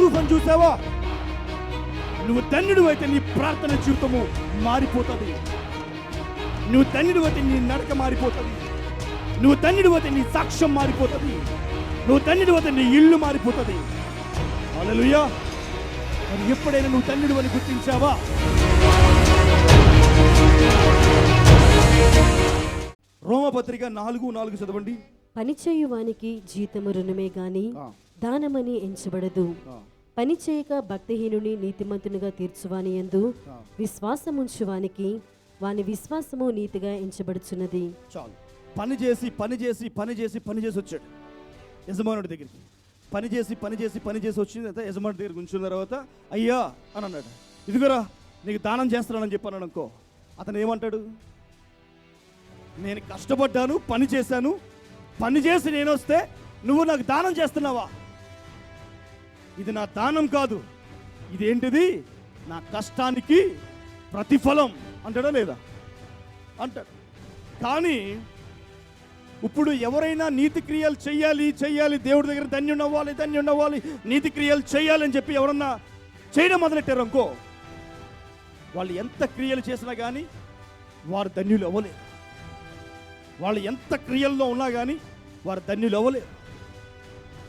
Proof అని చూసావా? నువ్వు ధన్యుడు అయితే నీ ప్రార్థన జీవితము మారిపోతుంది. నువ్వు ధన్యుడు అయితే నీ నడక మారిపోతుంది. నువ్వు ధన్యుడు అయితే నీ సాక్ష్యం మారిపోతుంది. నువ్వు ధన్యుడు అయితే నీ ఇల్లు మారిపోతుంది. హల్లెలూయా. మరి ఎప్పుడైనా నువ్వు ధన్యుడు అని గుర్తించావా? రోమపత్రిక 4:4 చదవండి. పనిచేయువానికి జీతము రుణమే గాని దానమని ఎంచబడదు. పనిచేయక భక్తిహీనుని నీతిమంతునిగా తీర్చువాని యందు విశ్వాసముంచువానికి వాని విశ్వాసము నీతిగా ఎంచబడుచున్నది. చాలు. పని చేసి వచ్చాడు యజమానుడి దగ్గరికి. పని చేసి వచ్చిన తర్వాత యజమానుడి దగ్గర కూర్చున్న తర్వాత అయ్యా అని అన్నాడు. ఇదిగోరా నీకు దానం చేస్తున్నానని చెప్పాను అనుకో. అతను ఏమంటాడు? నేను కష్టపడ్డాను, పని చేశాను, పని చేసి నేను వస్తే నువ్వు నాకు దానం చేస్తున్నావా? ఇది నా దానం కాదు, ఇదేంటిది? నా కష్టానికి ప్రతిఫలం అంటాడా లేదా? అంటాడు. కానీ ఇప్పుడు ఎవరైనా నీతి క్రియలు చెయ్యాలి, దేవుడి దగ్గర ధన్యుడవ్వాలి, నీతి క్రియలు చేయాలని చెప్పి ఎవరన్నా చేయడం మొదలెట్టారు అనుకో, వాళ్ళు ఎంత క్రియలు చేసినా కానీ వారు ధన్యులు అవ్వలేరు. వాళ్ళు ఎంత క్రియల్లో ఉన్నా కానీ వారు ధన్యులు అవ్వలేరు.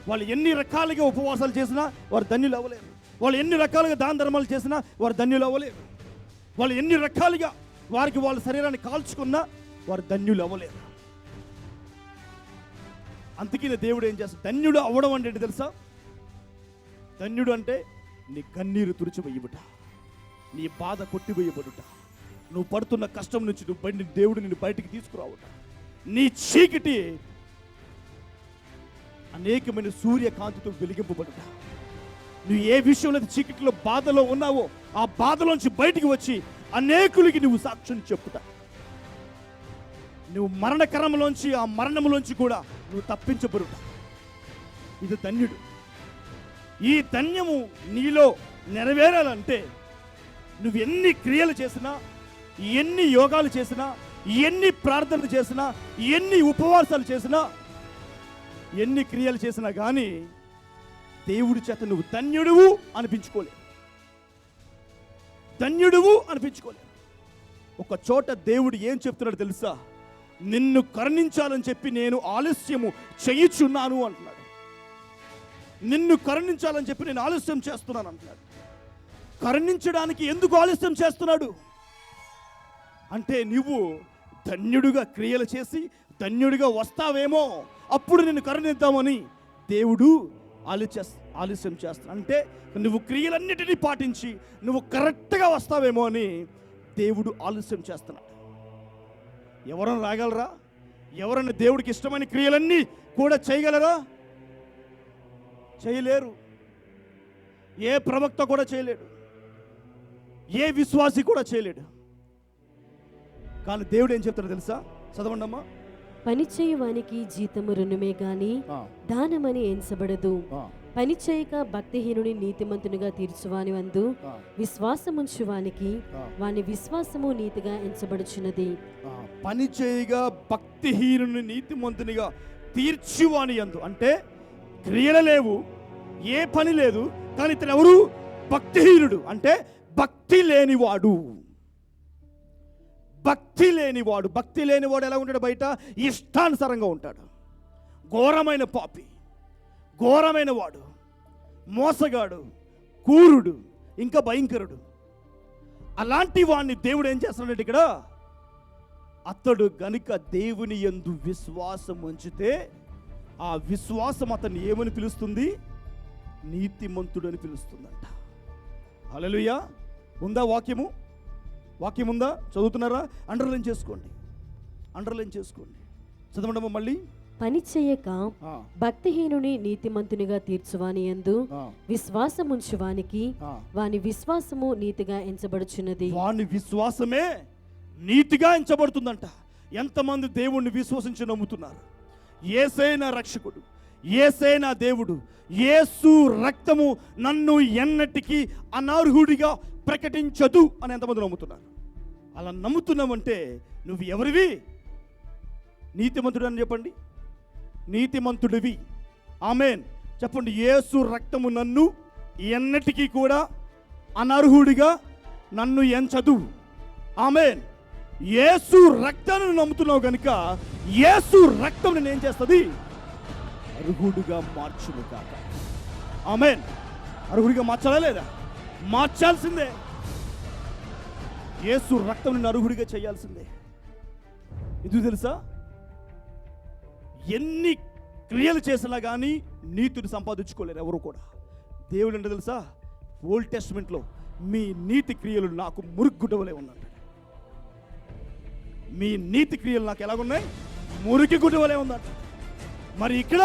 వాళ్ళు ఎన్ని రకాలుగా ఉపవాసాలు చేసినా వారు ధన్యులు అవ్వలేరు. వాళ్ళు ఎన్ని రకాలుగా దాన ధర్మాలు చేసినా వారు ధన్యులు అవ్వలేరు. వాళ్ళు ఎన్ని రకాలుగా వారికి వాళ్ళ శరీరాన్ని కాల్చుకున్నా వారు ధన్యులు అవ్వలేరు. అందుకనే దేవుడు ఏం చేస్తాడు? ధన్యుడు అవ్వడం అంటే ఏంటి తెలుసా? ధన్యుడు అంటే నీ కన్నీరు తుడిచివేయబడుట, నీ బాధ కొట్టివేయబడుట, నువ్వు పడుతున్న కష్టం నుంచి దేవుడు నిన్ను బయటికి తీసుకురావట, నీ చీకటి అనేకమైన సూర్యకాంతితో వెలిగింపబడుట, నువ్వు ఏ విషయంలో చీకటిలో బాధలో ఉన్నావో ఆ బాధలోంచి బయటికి వచ్చి అనేకులకి నువ్వు సాక్ష్యం చెప్పుట, నువ్వు మరణకరంలోంచి ఆ మరణంలోంచి కూడా నువ్వు తప్పించబడుట. ఇది ధన్యుడు. ఈ ధన్యము నీలో నెరవేరాలంటే నువ్వు ఎన్ని క్రియలు చేసినా, ఎన్ని యోగాలు చేసినా, ఎన్ని ప్రార్థనలు చేసినా, ఎన్ని ఉపవాసాలు చేసినా, ఎన్ని క్రియలు చేసినా కానీ దేవుడి చేత నువ్వు ధన్యుడువు అనిపించుకోలేవు. ఒక చోట దేవుడు ఏం చెప్తున్నాడు తెలుసా? నిన్ను కరుణించాలని చెప్పి నేను ఆలస్యము చేయుచున్నాను అంటున్నాడు. నిన్ను కరుణించాలని చెప్పి నేను ఆలస్యం చేస్తున్నాను అంటున్నాడు. కరుణించడానికి ఎందుకు ఆలస్యం చేస్తున్నాడు అంటే, నువ్వు ధన్యుడిగా క్రియలు చేసి ధన్యుడిగా వస్తావేమో, అప్పుడు నిన్ను కరుణిద్దామని దేవుడు ఆలస్యం చేస్తాడు. అంటే నువ్వు క్రియలన్నిటినీ పాటించి నువ్వు కరెక్ట్గా వస్తావేమో అని దేవుడు ఆలస్యం చేస్తున్నాడు. ఎవరైనా రాగలరా? ఎవరైనా దేవుడికి ఇష్టమైన క్రియలన్నీ కూడా చేయగలరా? చేయలేరు. ఏ ప్రవక్త కూడా చేయలేడు, ఏ విశ్వాసి కూడా చేయలేడు. కానీ దేవుడు ఏం చెప్తాడో తెలుసా? చదవండి అమ్మా. పనిచేయువానికి జీతము రుణమే గాని దానమని ఎంచబడదు. పనిచేయక భక్తిహీనుని నీతిమంతునిగా తీర్చువాని వందు విశ్వాసముంచువానికి వాని విశ్వాసము నీతిగా ఎంచబడుచున్నది. పనిచేయగా భక్తిహీనుని నీతిమంతునిగా తీర్చువాని యందు అంటే క్రియలు లేవు, ఏ పని లేదు, కానీ ఇతను ఎవరు? భక్తిహీనుడు. అంటే భక్తి లేనివాడు. భక్తి లేనివాడు ఎలా ఉంటాడు? బయట ఇష్టానుసారంగా ఉంటాడు. ఘోరమైన పాపి, ఘోరమైన వాడు, మోసగాడు, కూరుడు, ఇంకా భయంకరుడు. అలాంటి వాడిని దేవుడు ఏం చేస్తున్నాడు ఇక్కడ? అతడు గనుక దేవుని యందు విశ్వాసం ఉంచితే ఆ విశ్వాసం అతన్ని ఏమని పిలుస్తుంది? నీతిమంతుడు అని పిలుస్తుందంట. హల్లెలూయా. ఉందా వాక్యం ఉందా? చదువుతున్నారా? అండర్లైన్ చేసుకోండి. చదవండి మళ్ళీ. పని చేయక భక్తిహీనుని నీతిమంతునిగా తీర్చువాని యందు విశ్వాసముంచువానికి వాని విశ్వాసము నీతిగా ఎంచబడుచున్నది. వాని విశ్వాసమే నీతిగా ఎంచబడుతుందంట. ఎంతమంది దేవుణ్ణి విశ్వసించి నమ్ముతున్నారు? యేసే నా రక్షకుడు, యేసే నా దేవుడు, యేసు రక్తము నన్ను ఎన్నటికీ అనర్హుడిగా ప్రకటించదు అని ఎంతమంది నమ్ముతున్నారు? అలా నమ్ముతున్నామంటే నువ్వు ఎవరివి? నీతిమంతుడు అని చెప్పండి. నీతిమంతుడివి. ఆమేన్ చెప్పండి. యేసు రక్తము నన్ను ఎన్నటికీ కూడా అనర్హుడిగా నన్ను ఎంచదు. ఆమేన్. యేసు రక్తాన్ని నమ్ముతున్నావు కనుక యేసు రక్తం నేను ఏం చేస్తుంది? అర్హుడిగా మార్చును కాక. ఆమేన్. అర్హుడిగా మార్చాలా లేదా? మార్చాల్సిందే. యేసు రక్తం నిన్ను అర్హుడిగా చేయాల్సిందే. ఇది తెలుసా? ఎన్ని క్రియలు చేసినా కానీ నీతిని సంపాదించుకోలేరు ఎవరు కూడా. దేవుడు అంటే తెలుసా, ఓల్డ్ టెస్ట్మెంట్లో మీ నీతి క్రియలు నాకు మురుగుగుడ్డవలే ఉన్నాయి. మీ నీతి క్రియలు నాకు ఎలాగున్నాయి? మురికి గుడ్డవలే ఉందంట. మరి ఇక్కడ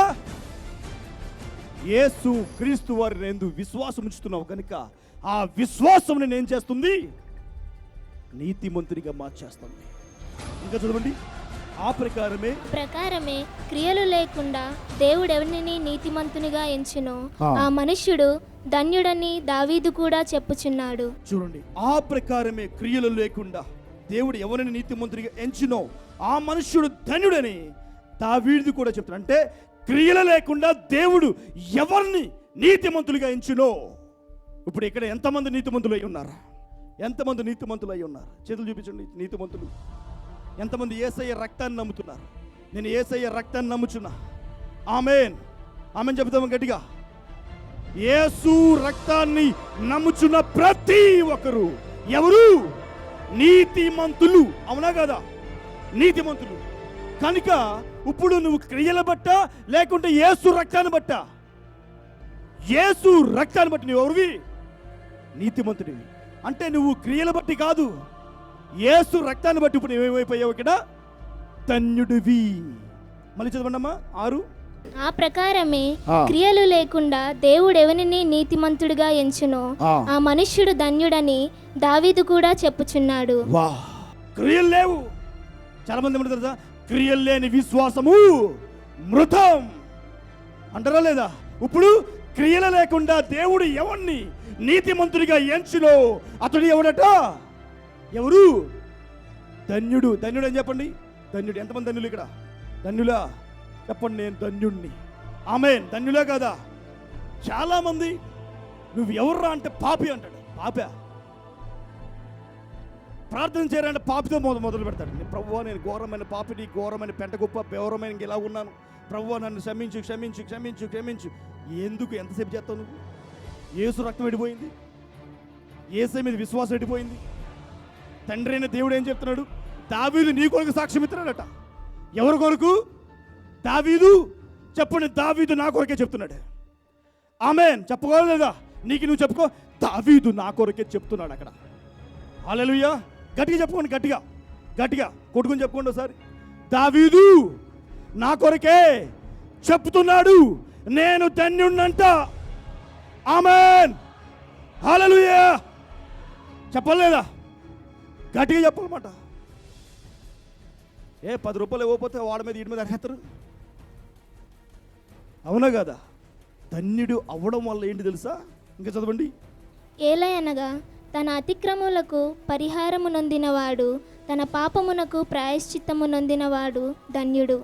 యేసు క్రీస్తు వారిని ఎందు విశ్వాసం ఉంచుతున్నావు కనుక ఆ విశ్వాసం నేను ఏం చేస్తుంది? నీతిమంతునిగా మార్చేస్తుంది. ఇంకా చదవండి. ఆ ప్రకారమే క్రియలు లేకుండా దేవుడు ఎవరిని నీతిమంతునిగా ఎంచునో ఆ మనుష్యుడు ధన్యుడని దావీదు కూడా చెప్పుచున్నాడు. చూడండి, ఆ ప్రకారమే క్రియలు లేకుండా దేవుడు ఎవరిని నీతిమంతునిగా ఎంచునో ఆ మనుష్యుడు ధన్యుడని దావీదు కూడా చెప్తున్నాడు. అంటే క్రియలు లేకుండా దేవుడు ఎవరిని నీతిమంతులుగా ఎంచునో. ఇప్పుడు ఇక్కడ ఎంతమంది నీతిమంతులు అయి ఉన్నారు? ఎంతమంది నీతిమంతులు అయి ఉన్నారు? చేతులు చూపించండి. నీతిమంతులు ఎంతమంది యేసయ్య రక్తాన్ని నమ్ముతున్నారు? నేను యేసయ్య రక్తాన్ని నమ్ముచున్నా. ఆమేన్. ఆమేన్ చెప్తాము గట్టిగా. యేసు రక్తాన్ని నమ్ముచున్న ప్రతి ఒక్కరు ఎవరు? నీతిమంతులు. అవునా కదా? నీతిమంతులు. కనుక ఇప్పుడు నువ్వు క్రియల బట్ట లేకుంటే యేసు రక్తాన్ని బట్ట? యేసు రక్తాన్ని బట్టి నువ్వు ఎవరివి? నీతిమంతుడివి. అంటే నువ్వు క్రియల బట్టి కాదు, యేసు రక్తాన్ని బట్టి ఇప్పుడు ఏమైపోయావు? ఇక్కడ ధన్యుడివి. మళ్ళీ చదవండమ్మా 6. ఆ ప్రకారమే క్రియలు లేకుండా దేవుడు ఎవరిని నీతిమంతుడిగా ఎంచునో ఆ మనుష్యుడు ధన్యుడని దావీదు కూడా చెప్పుచున్నాడు. వా, క్రియలు లేవు. చాలా మంది ఏమంటారు తెలుసా? క్రియలు లేని విశ్వాసము మృతం అంటారా లేదా? ఇప్పుడు క్రియలు లేకుండా దేవుడు ఎవరిని నీతిమంతుడిగా ఎంచునో అతడు ఎవడట? ఎవరు? ధన్యుడు. ధన్యుడు అని చెప్పండి. ధన్యుడు. ఎంతమంది ధన్యులు ఇక్కడ? ధన్యులా చెప్పండి. నేను ధన్యుడిని. ఆమేన్. ధన్యులే కదా? చాలా మంది నువ్వు ఎవర్రా అంటే పాపి అంటాడు. పాపా? ప్రార్థన చేయాలంటే పాపితో మొదలు పెడతాడు. ప్రభువా, నేను ఘోరమైన పాపిని, ఘోరమైన పెంటగొప్ప, ఘోరమైన ఇలా ఉన్నాను, ప్రభువా నన్ను క్షమించు క్షమించు క్షమించు క్షమించు. ఎందుకు? ఎంతసేపు చేస్తావు నువ్వు? యేసు రక్తం ఎడిపోయింది, యేసే మీద విశ్వాసం ఎడిపోయింది. తండ్రి అయిన దేవుడు ఏం చెప్తున్నాడు? దావీదు నీ కొరకు సాక్ష్యం ఇస్తున్నాడట. ఎవరి కొరకు? దావీదు. చెప్పండి, దావీదు నా కొరకే చెప్తున్నాడు. ఆమేన్. చెప్పుకోలేదా? నీకు నువ్వు చెప్పుకో. దావీదు నా కొరకే చెప్తున్నాడు అక్కడ. హల్లెలూయా. గట్టిగా చెప్పుకోండి. గట్టిగా గట్టిగా కొట్టుకుని చెప్పుకోండి ఒకసారి. దావీదు నా కొరకే చెప్తున్నాడు, నేను ధన్యుణ్ణంట. ఆమేన్. హల్లెలూయా. చెప్పలేదా? గట్టిగా చెప్పాలన్నమాట. 10 రూపాయలు ఇవ్వకపోతే వాడి మీద వీడి మీద అర్హతరు. అవునా కదా? ధన్యుడు అవ్వడం వల్ల ఏంటి తెలుసా? ఇంకా చదవండి. ఏలయనగా తన అతిక్రమములకు పరిహారము నొందినవాడు, తన పాపమునకు ప్రాయశ్చిత్తము నొందినవాడు ధన్యుడు.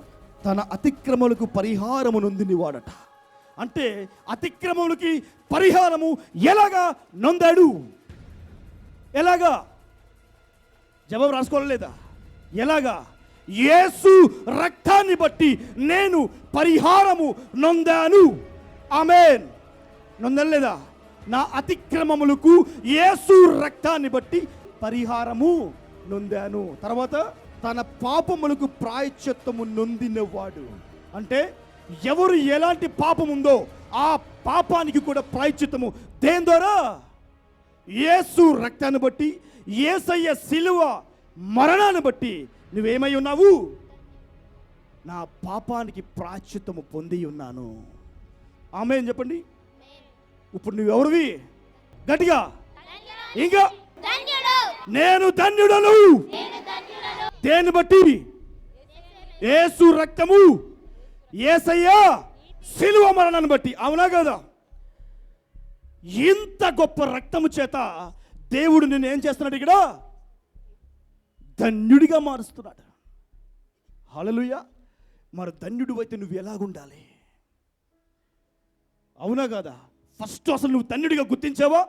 తన అతిక్రమములకు పరిహారము నొందినవాడట. అంటే అతిక్రమములకి పరిహారము ఎలాగా నొందాడు? ఎలాగా? జవాబు రాసుకోలేదా? ఎలాగా? యేసు రక్తాన్ని బట్టి నేను పరిహారము నొందాను. ఆమేన్. నొందలేదా? నా అతిక్రమములకు యేసు రక్తాన్ని బట్టి పరిహారము నొందాను. తర్వాత తన పాపములకు ప్రాయశ్చిత్తము నొందినవాడు. అంటే ఎవరు ఎలాంటి పాపం ఉందో ఆ పాపానికి కూడా ప్రాయశ్చిత్తము దేని ద్వారా? యేసు రక్తాన్ని బట్టి, యేసయ్య శిలువ మరణాన్ని బట్టి నువ్వేమై ఉన్నావు? నా పాపానికి ప్రాయశ్చిత్తము పొంది ఉన్నాను. ఆమేన్ చెప్పండి. ఇప్పుడు నువ్వెవరివి? గట్టిగా ఇంకా. నేను ధన్యుడను. దేన్ని బట్టి? యేసు రక్తము, యేసయ్య శిలువ మరణాన్ని బట్టి. అవునా కదా? ఇంత గొప్ప రక్తము చేత దేవుడు నిన్ను ఏం చేస్తున్నాడు? ఇక్కడ ధన్యుడిగా మారుస్తున్నాడు. హల్లెలూయా. మరి ధన్యుడు అయితే నువ్వు ఎలాగుండాలి? అవునా కదా? ఫస్ట్ అసలు నువ్వు ధన్యుడిగా గుర్తించావా?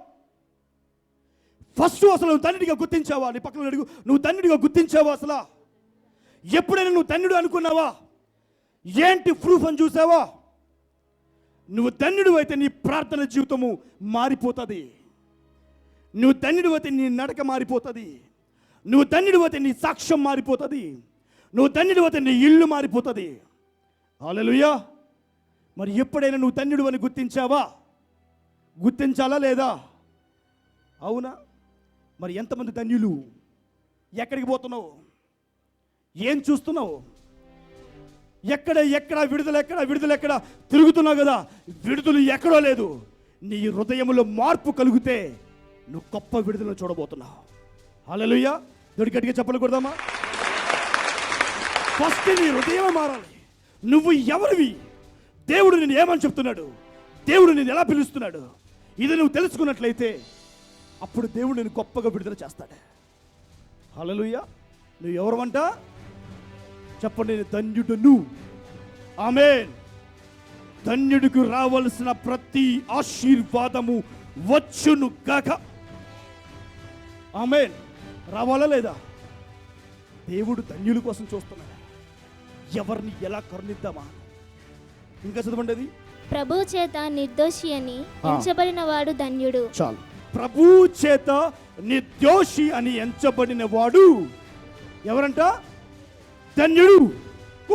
ఫస్ట్ అసలు నువ్వు ధన్యుడిగా గుర్తించావా? నీ పక్కన అడుగు, నువ్వు ధన్యుడిగా గుర్తించావా? అసలు ఎప్పుడైనా నువ్వు ధన్యుడు అనుకున్నావా? ఏంటి ప్రూఫ్ అని చూసావా? నువ్వు ధన్యుడు అయితే నీ ప్రార్థన జీవితము మారిపోతుంది. నువ్వు ధన్యుడు అయితే నీ నడక మారిపోతుంది. నువ్వు ధన్యుడు అయితే నీ సాక్ష్యం మారిపోతుంది. నువ్వు ధన్యుడు అయితే నీ ఇల్లు మారిపోతుంది. హల్లెలూయా. మరి ఎప్పుడైనా నువ్వు ధన్యుడు అని గుర్తించావా? గుర్తించాలా లేదా? అవునా? మరి ఎంతమంది ధన్యులు? ఎక్కడికి పోతున్నావు? ఏం చూస్తున్నావు? ఎక్కడ విడుదల ఎక్కడ తిరుగుతున్నావు కదా, విడుదల ఎక్కడో లేదు. నీ హృదయంలో మార్పు కలిగితే నువ్వు గొప్ప విడుదలను చూడబోతున్నావు. హల్లెలూయా. దేవుడికి గట్టిగా చెప్పలు కొడదామా? ఫస్ట్ నీ హృదయం మారాలి. నువ్వు ఎవరివి? దేవుడు నేను ఏమని చెప్తున్నాడు? దేవుడు నేను ఎలా పిలుస్తున్నాడు? ఇది నువ్వు తెలుసుకున్నట్లయితే అప్పుడు దేవుడు నేను గొప్పగా విడుదల చేస్తాడు. హల్లెలూయా. నువ్వు ఎవరవంట చెప్పండి. నేను ధన్యుడును. ఆమేన్. ధన్యుడికి రావలసిన ప్రతి ఆశీర్వాదము వచ్చును గాక. ఆమేన్. రావాలా లేదా? దేవుడు ధన్యుల కోసం చూస్తున్నాడు. ఎవరిని ఎలా కరుణిద్దామా? ఇంకా చదవండి అది. ప్రభు చేత నిర్దోషి అని ఎంచబడిన వాడు ధన్యుడు. చాలు. ప్రభు చేత నిర్దోషి అని ఎంచబడిన వాడు ఎవరంట? ధన్యుడు.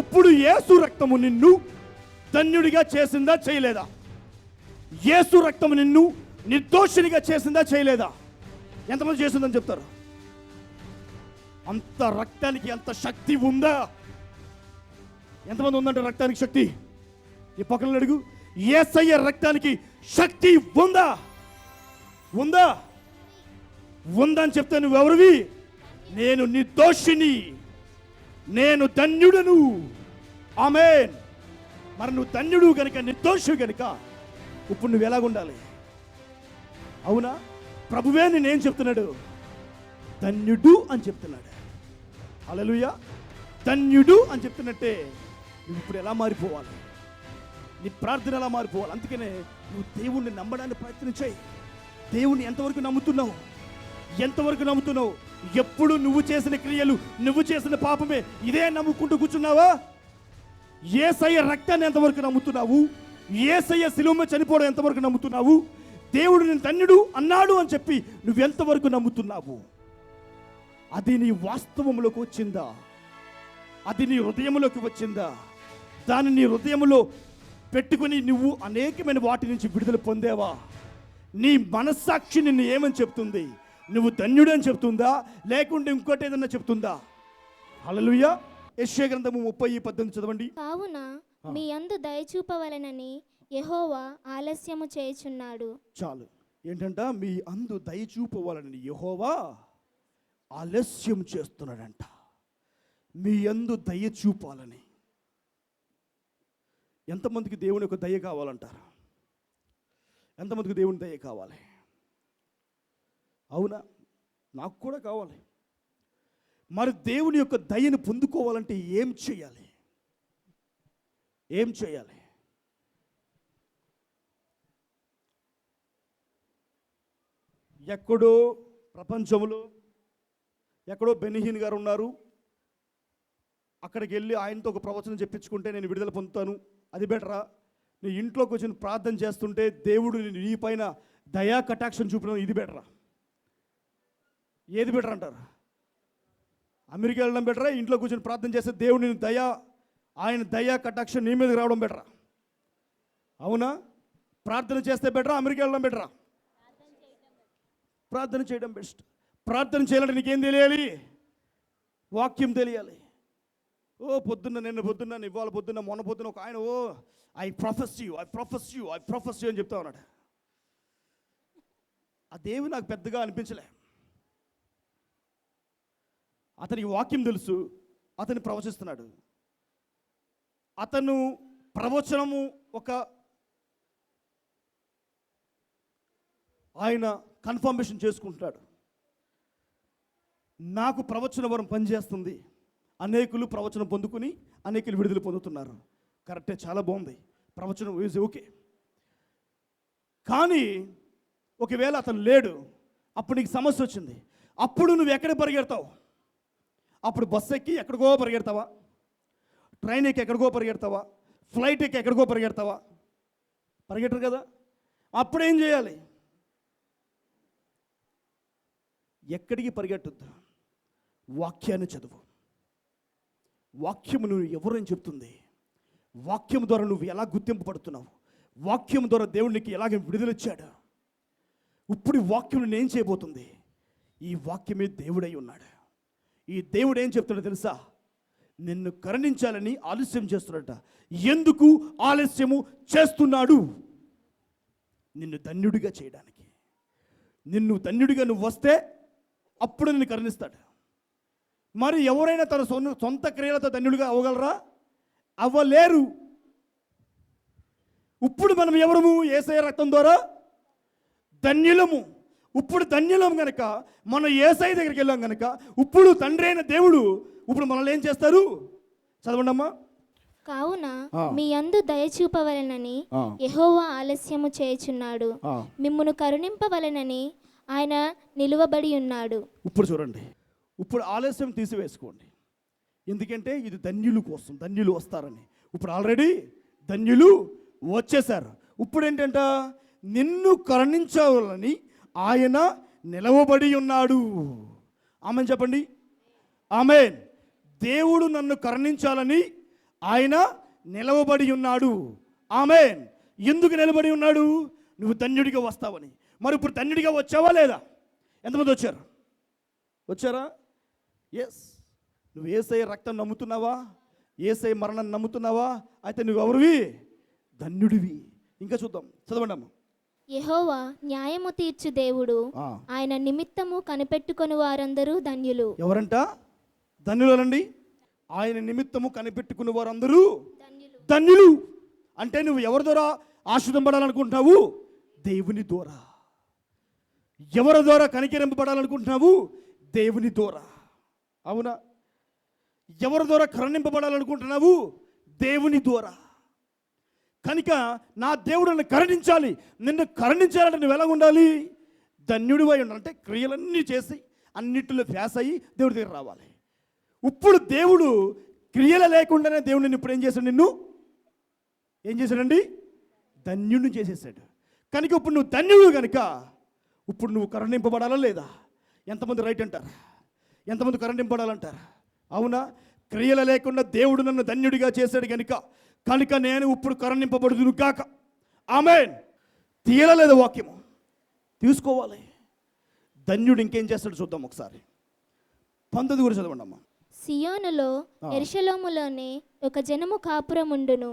ఇప్పుడు యేసు రక్తము నిన్ను ధన్యుడిగా చేసిందా చేయలేదా? యేసు రక్తము నిన్ను నిర్దోషినిగా చేసిందా చేయలేదా? ఎంతమంది చేసిందని చెప్తారు? అంత రక్తానికి అంత శక్తి ఉందా? ఎంతమంది ఉందంటే రక్తానికి శక్తి? ఈ పక్కన అడుగు. యేసయ్య రక్తానికి శక్తి ఉందా? ఉందా? ఉందని చెప్తే నువ్వెవరివి? నేను నిర్దోషిని, నేను ధన్యుడను. ఆమేన్. మరి నువ్వు ధన్యుడు గనుక, నిర్దోషి గనుక ఇప్పుడు నువ్వు ఎలాగుండాలి? అవునా? ప్రభువే నేనేం చెప్తున్నాడు? ధన్యుడు అని చెప్తున్నాడు. హల్లెలూయా. ధన్యుడు అని చెప్తున్నట్టే నువ్వు ఇప్పుడు ఎలా మారిపోవాలి? నీ ప్రార్థన ఎలా మారిపోవాలి? అందుకనే నువ్వు దేవుణ్ణి నమ్మడానికి ప్రయత్నం చేయి. దేవుణ్ణి ఎంతవరకు నమ్ముతున్నావు? ఎంతవరకు నమ్ముతున్నావు? ఎప్పుడు నువ్వు చేసిన క్రియలు, నువ్వు చేసిన పాపమే ఇదే నమ్ముకుంటూ కూర్చున్నావా? యేసయ్య రక్తాన్ని ఎంతవరకు నమ్ముతున్నావు? యేసయ్య శిలువ చనిపోవడం ఎంతవరకు నమ్ముతున్నావు? దేవుడు నేను ధన్యుడు అన్నాడు అని చెప్పి నువ్వెంతవరకు నమ్ముతున్నావు? అది నీ వాస్తవంలోకి వచ్చిందా? అది నీ హృదయంలోకి వచ్చిందా? దాన్ని నీ హృదయంలో పెట్టుకుని నువ్వు అనేకమైన వాటి నుంచి విడుదల పొందేవా? నీ మనస్సాక్షి నిన్ను ఏమని చెప్తుంది? నువ్వు ధన్యుడు అని చెప్తుందా, లేకుంటే ఇంకోటి ఏదన్నా చెప్తుందా? హల్లెలూయా. యెషయా గ్రంథము 30:18 చదవండి. కావున మీ యందు దయచూపవలెనని యెహోవా ఆలస్యము చేయుచున్నాడు. చాలు. ఏంటంట? మీ అందు దయచూపవాలని యెహోవా ఆలస్యం చేస్తున్నాడంట. మీ యందు దయ చూపాలని. ఎంతమందికి దేవుని యొక్క దయ కావాలంటారు? ఎంతమందికి దేవుని దయ కావాలి? అవునా? నాకు కూడా కావాలి. మరి దేవుని యొక్క దయను పొందుకోవాలంటే ఏం చేయాలి? ఏం చేయాలి? ఎక్కడో ప్రపంచంలో ఎక్కడో బెనిహీన్ గారు ఉన్నారు, అక్కడికి వెళ్ళి ఆయనతో ఒక ప్రవచనం చెప్పించుకుంటే నేను విడుదల పొందుతాను, అది బెటరా? నీ ఇంట్లోకి వచ్చి ప్రార్థన చేస్తుంటే దేవుడు నీ పైన దయా కటాక్షం చూపడం, ఇది బెటరా? ఏది బెటర్ అంటారు? అమెరికా వెళ్ళడం బెటరా? ఇంట్లో కూర్చొని ప్రార్థన చేస్తే దేవుడు నేను ఆయన దయా కటాక్షం నీ మీద రావడం బెటరా? అవునా? ప్రార్థన చేస్తే బెటరా? అమెరికా వెళ్ళడం బెటరా? ప్రార్థన చేయడం బెస్ట్. ప్రార్థన చేయాలంటే నీకేం తెలియాలి? వాక్యం తెలియాలి. నిన్న పొద్దున్న ఇవాళ పొద్దున్న మొన్న పొద్దున్న ఒక ఆయన ఐ ప్రొఫెస్ యూ అని చెప్తా ఉన్నాడు. అదేమి నాకు పెద్దగా అనిపించలే. అతనికి వాక్యం తెలుసు, అతను ప్రవచిస్తున్నాడు. అతను ప్రవచనము ఆయన కన్ఫర్మేషన్ చేసుకుంటున్నాడు. నాకు ప్రవచన వరం పనిచేస్తుంది, అనేకులు ప్రవచనం పొందుకుని అనేకులు విడుదల పొందుతున్నారు. కరెక్టే, చాలా బాగుంది. ప్రవచనం ఈజ్ ఓకే. కానీ ఒకవేళ అతను లేడు, అప్పుడు నీకు సమస్య వచ్చింది, అప్పుడు నువ్వు ఎక్కడ పరిగెడతావు? అప్పుడు బస్సు ఎక్కి ఎక్కడికో పరిగెడతావా? ట్రైన్ ఎక్కి ఎక్కడికో పరిగెడతావా? ఫ్లైట్ ఎక్కి ఎక్కడికో పరిగెడతావా? పరిగెట్టరు కదా. అప్పుడు ఏం చేయాలి? ఎక్కడికి పరిగెట్టొద్దు, వాక్యాన్ని చదువు. వాక్యము నువ్వు ఎవరని చెప్తుంది, వాక్యం ద్వారా నువ్వు ఎలా గుర్తింపబడుతున్నావు, వాక్యం ద్వారా దేవుడు నీకు ఎలాగ విడుదలొచ్చాడు. ఇప్పుడు ఈ వాక్యం ఏం చేయబోతుంది? ఈ వాక్యమే దేవుడై ఉన్నాడు. ఈ దేవుడు ఏం చెప్తాడో తెలుసా? నిన్ను కరుణించాలని ఆలస్యం చేస్తున్నాడట. ఎందుకు ఆలస్యము చేస్తున్నాడు? నిన్ను ధన్యుడిగా చేయడానికి. నిన్ను ధన్యుడిగా నువ్వు వస్తే అప్పుడు నిన్ను కరుణిస్తాడు. మరి ఎవరైనా తన సొంత క్రియలతో ధన్యుడిగా అవ్వగలరా? అవ్వలేరు. ఇప్పుడు మనం ఎవరము? యేసయ్య రక్తం ద్వారా ధన్యులము. ఇప్పుడు ధన్యులం గనక మనం యేసయ్య దగ్గరికి వెళ్ళాం గనక ఇప్పుడు తండ్రి అయిన దేవుడు ఇప్పుడు మనల్ని ఏం చేస్తారు? చదవండి అమ్మా. కావున మీ యందు దయ చూపవలెనని యెహోవా ఆలస్యము చేయుచున్నాడు, మిమ్మును కరుణింపవలెనని ఆయన నిలువబడి ఉన్నాడు. ఇప్పుడు చూడండి, ఇప్పుడు ఆలస్యం తీసివేసుకోండి. ఎందుకంటే ఇది ధన్యుల కోసం, ధన్యులు వస్తారని. ఇప్పుడు ఆల్రెడీ ధన్యులు వచ్చేసారు. ఇప్పుడు ఏంటంట? నిన్ను కరుణించాలని ఆయన నిలవబడి ఉన్నాడు. ఆమెన్ చెప్పండి. ఆమెన్. దేవుడు నన్ను కరుణించాలని ఆయన నిలవబడి ఉన్నాడు. ఆమెన్. ఎందుకు నిలబడి ఉన్నాడు? నువ్వు ధన్యుడిగా వస్తావని. మరి ఇప్పుడు ధన్యుడిగా వచ్చావా లేదా? ఎంతమంది వచ్చారు? వచ్చారా? ఎస్. నువ్వు యేసయ్య రక్తం నమ్ముతున్నావా? యేసయ్య మరణం నమ్ముతున్నావా? అయితే నువ్వెవరివి? ధన్యుడివి. ఇంకా చూద్దాం, చదవండి అమ్మ. యెహోవా న్యాయము తీర్చు దేవుడు, ఆయన నిమిత్తము కనిపెట్టుకొని వారందరూ ధన్యులు. ఎవరంట? ధన్యులండి. ఆయన నిమిత్తము కనిపెట్టుకున్న వారందరూ ధన్యులు. అంటే నువ్వు ఎవరి ద్వారా ఆశీర్వదింపబడాలనుకుంటున్నావు? దేవుని ద్వారా. ఎవరి ద్వారా కనికరింపబడాలనుకుంటున్నావు? దేవుని ద్వారా. అవునా? ఎవరి ద్వారా కరుణింపబడాలనుకుంటున్నావు? దేవుని ద్వారా. కనుక నా దేవుడు నన్ను కరుణించాలి. నిన్ను కరుణించాలంటే నువ్వు ఎలా ఉండాలి? ధన్యుడివై ఉండాలి. అంటే క్రియలన్నీ చేసి అన్నిటిలో ఫేస్ అయ్యి దేవుడి దగ్గర రావాలి. ఇప్పుడు దేవుడు క్రియలు లేకుండానే దేవుడు నిన్ను ఇప్పుడు ఏం చేశాడు? నిన్ను ఏం చేశాడండి? ధన్యుడిని చేసేసాడు. కనుక ఇప్పుడు నువ్వు ధన్యుడు కనుక ఇప్పుడు నువ్వు కరుణింపబడాలా లేదా? ఎంతమంది రైట్ అంటారు? ఎంతమంది కరుణింపబడాలంటారు? అవునా? క్రియలు లేకుండా దేవుడు నన్ను ధన్యుడిగా చేశాడు కనుక నేను ఇప్పుడు కరుణింపబడుదును కాక. ఆమేన్. తీయలేదు వాక్యము, తీసుకోవాలి. ధన్యుడు ఇంకేం చేస్తాడు చూద్దాం ఒకసారి. 19 కూడా చదవండి అమ్మా. సియోనులో యెరూషలేములోనే ఒక జనము కాపురముండును.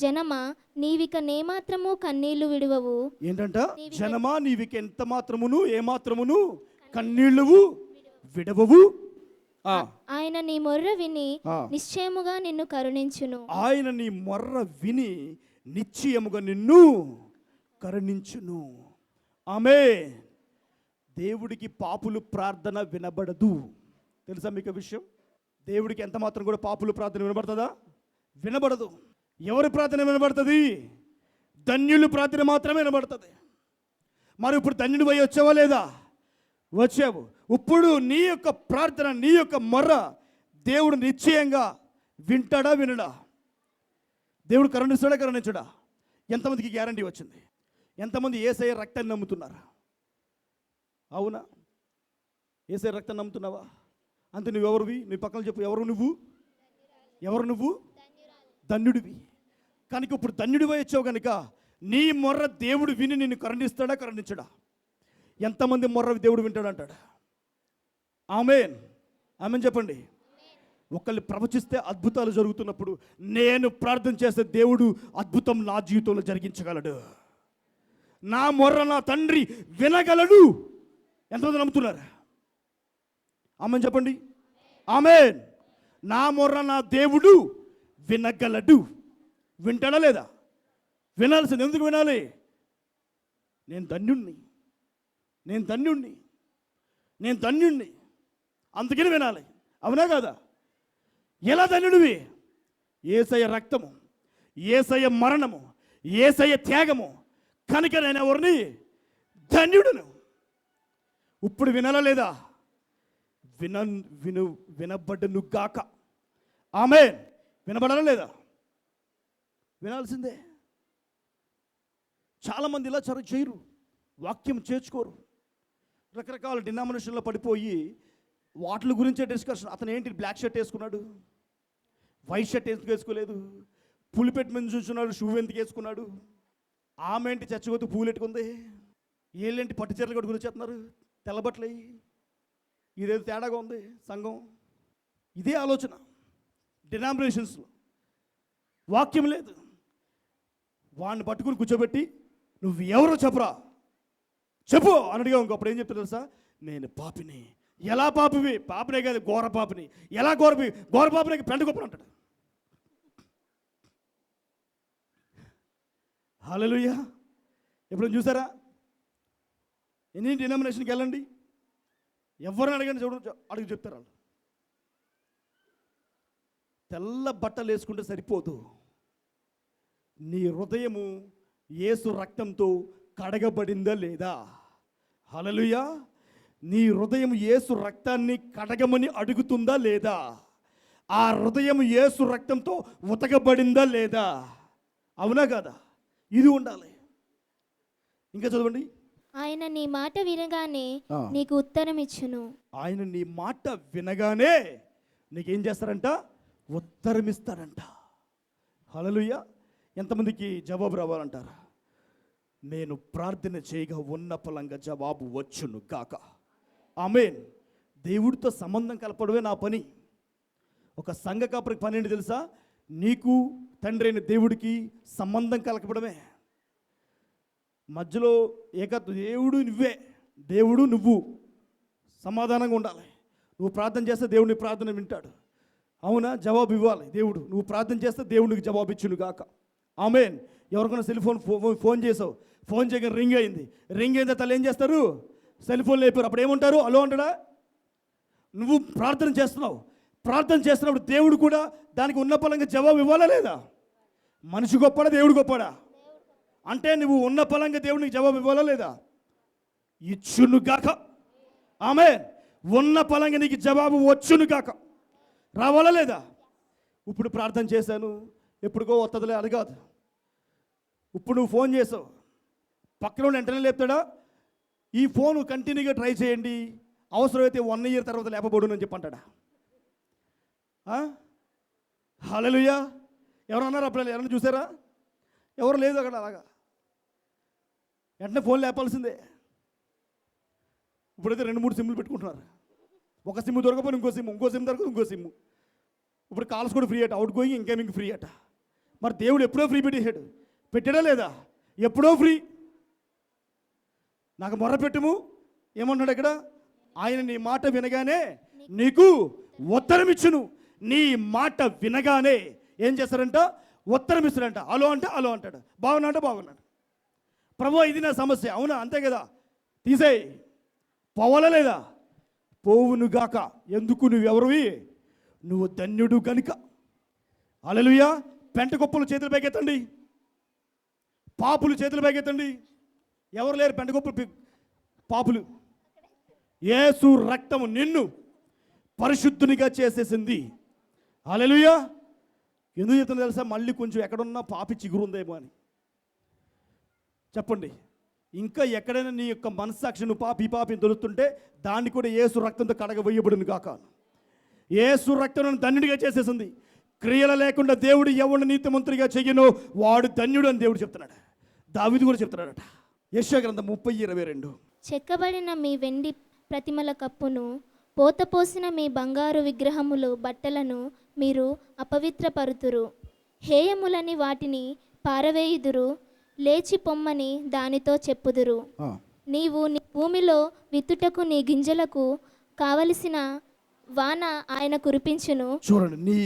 జనమా, నీవిక నేమాత్రము కన్నీళ్లు విడువవు. ఏంటంట? జనమా, నీవిక ఎంత మాత్రమును ఏమాత్రమును కన్నీళ్లు విడవవు. ఆయన నీ మొర్ర విని నిశ్చయముగా నిన్ను కరుణించును. ఆయన నీ మొర్ర విని నిశ్చయముగా నిన్ను కరుణించును. ఆమేన్. దేవుడికి పాపులు ప్రార్థన వినబడదు. తెలుసా మీకు విషయం? దేవుడికి ఎంత మాత్రం కూడా పాపులు ప్రార్థన వినబడుతుందా? వినబడదు. ఎవరి ప్రార్థన వినబడుతుంది? ధన్యులు ప్రార్థన మాత్రమే వినబడుతుంది. మరి ఇప్పుడు ధన్యుడు పోయి వచ్చావా లేదా? వచ్చావు. ఇప్పుడు నీ యొక్క ప్రార్థన, నీ యొక్క మొర్ర దేవుడు నిశ్చయంగా వింటాడా వినడా? దేవుడు కరుణిస్తాడా కరుణించడా? ఎంతమందికి గ్యారంటీ వచ్చింది? ఎంతమంది యేసయ్య రక్తాన్ని నమ్ముతున్నారు? అవునా? యేసయ్య రక్తాన్ని నమ్ముతున్నావా? అంతే. నువ్వెవరివి? నీ పక్కన చెప్పు. ఎవరు నువ్వు? ఎవరు నువ్వు? ధన్యుడివి. కనుక ఇప్పుడు ధన్యుడివై వచ్చావు కనుక నీ మొర్ర దేవుడు విని నిన్ను కరుణిస్తాడా కరుణించడా? ఎంతమంది మొర్ర దేవుడు వింటాడు అంటాడు? ఆమేన్. ఆమేన్ చెప్పండి. ఒకళ్ళు ప్రవచిస్తే అద్భుతాలు జరుగుతున్నప్పుడు నేను ప్రార్థన చేస్తే దేవుడు అద్భుతం నా జీవితంలో జరిగించగలడు. నా మొర్ర నా తండ్రి వినగలడు. ఎంతమంది నమ్ముతున్నారు? ఆమేన్ చెప్పండి. ఆమేన్. నా మొర్ర నా దేవుడు వినగలడు. వింటాడా లేదా? వినాల్సింది. ఎందుకు వినాలి? నేను ధన్యుణ్ణి, నేను ధన్యుణ్ణి, నేను ధన్యుణ్ణి, అందుకని వినాలి. అవునా కాదా? ఎలా ధన్యుడివి? యేసయ్య రక్తము, యేసయ్య మరణము, యేసయ్య త్యాగము కనుక నేను ఎవరిని? ధన్యుడును. ఇప్పుడు వినాలా లేదా? వినబడ్డను గాక. ఆమేన్. వినబడాలా లేదా? వినాల్సిందే. చాలామంది ఇలా చేయరు, వాక్యం చేర్చుకోరు, రకరకాల డినామినేషన్లో పడిపోయి వాటి గురించే డిస్కషన్. అతను ఏంటి బ్లాక్ షర్ట్ వేసుకున్నాడు, వైట్ షర్ట్ ఎందుకు వేసుకోలేదు, పులిపెట్టి మీద చూస్తున్నాడు, షూ ఎందుకు వేసుకున్నాడు, ఆమె ఏంటి చచ్చగొత్తు పూలు పెట్టుకుంది, వీళ్ళేంటి పట్టు చీరలు కూడా గురించి చెప్తున్నారు, తెల్లబట్టలు అయ్యి, ఇదేదో తేడాగా ఉంది సంఘం. ఇదే ఆలోచన డినామినేషన్స్లో. వాక్యం లేదు. వాడిని పట్టుకుని కూర్చోబెట్టి నువ్వు ఎవరో చెప్పురా, చెప్పు అని అడిగా. ఇంకొప్పుడు ఏం చెప్తారు తెలుసా? నేను పాపిని. ఎలా పాపివి? పాపినే కాదు, ఘోర పాపిని. ఎలా ఘోర పాపిని పెంట గొప్పని అంటాడు. హల్లెలూయా. ఎప్పుడైనా చూసారా? ఎన్ని డినామినేషన్కి వెళ్ళండి, ఎవరిని అడగండి, చూడండి, అడిగి చెప్తారు వాళ్ళు. తెల్ల బట్టలు వేసుకుంటే సరిపోదు. నీ హృదయము యేసు రక్తంతో కడగబడిందా లేదా? హల్లెలూయా. నీ హృదయం యేసు రక్తాన్ని కడగమని అడుగుతుందా లేదా? ఆ హృదయం యేసు రక్తంతో ఉతకబడిందా లేదా? అవునా కదా? ఇది ఉండాలి. ఇంకా చదవండి. ఆయన నీ మాట వినగానే నీకు ఉత్తరం ఇచ్చును. ఆయన నీ మాట వినగానే నీకేం చేస్తారంట? ఉత్తరం ఇస్తారంట. హల్లెలూయా. ఎంతమందికి జవాబు రావాలంటారా? నేను ప్రార్థన చేయగా ఉన్న ఫలంగా జవాబు వచ్చును కాక. ఆమేన్. దేవుడితో సంబంధం కలపడమే నా పని. ఒక సంఘ కాపరికి పని ఏంటి తెలుసా? నీకు తండ్రి అయిన దేవుడికి సంబంధం కలపడమే. మధ్యలో దేవుడు నువ్వే, దేవుడు నువ్వు సమాధానంగా ఉండాలి. నువ్వు ప్రార్థన చేస్తే దేవుడిని ప్రార్థన వింటాడు. అవునా? జవాబు ఇవ్వాలి దేవుడు. నువ్వు ప్రార్థన చేస్తే దేవుడికి జవాబు ఇచ్చును గాక. ఆమేన్. ఎవరికైనా సెల్ ఫోన్ చేసావు, ఫోన్ చేయగానే రింగ్ అయింది. రింగ్ అయిన తల్లి ఏం చేస్తారు? సెల్ ఫోన్ లేపారు. అప్పుడు ఏమంటారు? హలో అంటాడా? నువ్వు ప్రార్థన చేస్తున్నావు. ప్రార్థన చేస్తున్నప్పుడు దేవుడు కూడా దానికి ఉన్న పలంగా జవాబు ఇవ్వాలా లేదా? మనిషి గొప్పడా, దేవుడు గొప్పడా? అంటే నువ్వు ఉన్న పలంగా దేవుడికి జవాబు ఇవ్వాలా లేదా? ఇచ్చును గాక. ఆమేన్. ఉన్న పలంగా నీకు జవాబు వచ్చును గాక. రావాలా లేదా? ఇప్పుడు ప్రార్థన చేశాను, ఎప్పుడుకో వస్తుందిలే అది కాదు. ఇప్పుడు నువ్వు ఫోన్ చేసావు, పక్కన వెంటనే లేపుతాడా? ఈ ఫోన్ కంటిన్యూగా ట్రై చేయండి, అవసరమైతే 1 year తర్వాత లేపబడును అని చెప్పంటాడా? హల్లెలూయా. ఎవరు అన్నారు అప్పుడు? ఎవరైనా చూసారా? ఎవరు లేదు అక్కడ. అలాగా వెంటనే ఫోన్ లేపాల్సిందే. ఇప్పుడైతే 2-3 సిమ్లు పెట్టుకుంటున్నారు. ఒక సిమ్ దొరకపోయినా ఇంకో సిమ్ దొరకదు, ఇంకో సిమ్. ఇప్పుడు కాల్స్ కూడా ఫ్రీ అట, అవుట్ గోయింగ్ ఇన్కమింగ్ ఫ్రీ అట. మరి దేవుడు ఎప్పుడో ఫ్రీ పెట్టాడా లేదా? ఎప్పుడో ఫ్రీ. నాకు మొర్ర పెట్టుము ఏమన్నాడు ఇక్కడ? ఆయన నీ మాట వినగానే నీకు ఉత్తరం ఇచ్చును. నీ మాట వినగానే ఏం చేస్తారంట? ఉత్తరం ఇస్తాడంట. అలో అంటే అలో అంటాడు, బాగున్నా అంటే బాగున్నాడు. ప్రభు ఇది నా సమస్య. అవునా? అంతే కదా, తీసేయి. పోవాలా లేదా? పోవునుగాక. ఎందుకు? నువ్వెవరివి? నువ్వు ధన్యుడు గనుక. హల్లెలూయా. పెంట గొప్పలు చేతులు పైకెత్తండి, పాపులు చేతులు పైకెత్తండి. ఎవరు లేరు పెంట గొప్పలు, పాపులు. యేసు రక్తము నిన్ను పరిశుద్ధునిగా చేసేసింది. హల్లెలూయా. ఎందుకు చెప్తున్నా తెలుసా? మళ్ళీ కొంచెం ఎక్కడున్నా పాపి చిగురుందేమో అని. చెప్పండి. ఇంకా ఎక్కడైనా నీ యొక్క మనస్సాక్షి నువ్వు పాపిని తొలుస్తుంటే దాన్ని కూడా యేసు రక్తంతో కడగబోయబడును కాక. యేసు రక్తం ధన్యుడిగా చేసేసింది. క్రియలు లేకుండా దేవుడు ఎవరిని నీతిమంతుడిగా చెయ్యనో వాడు ధన్యుడు అని దేవుడు చెప్తున్నాడు. దావీదు కూడా చెప్తున్నాడట. యెషయా గ్రంథం 30:22. చెక్కబడిన మీ వెండి ప్రతిమల కప్పును, పోతపోసిన మీ బంగారు విగ్రహములు బట్టలను మీరు అపవిత్రపరుతురు. హేయములని వాటిని పారవేయుదురు, లేచి పొమ్మని దానితో చెప్పుదురు. నీవు నీ భూమిలో విత్తుటకు నీ గింజలకు కావలసిన వాన ఆయన కురిపించును. చూడండి,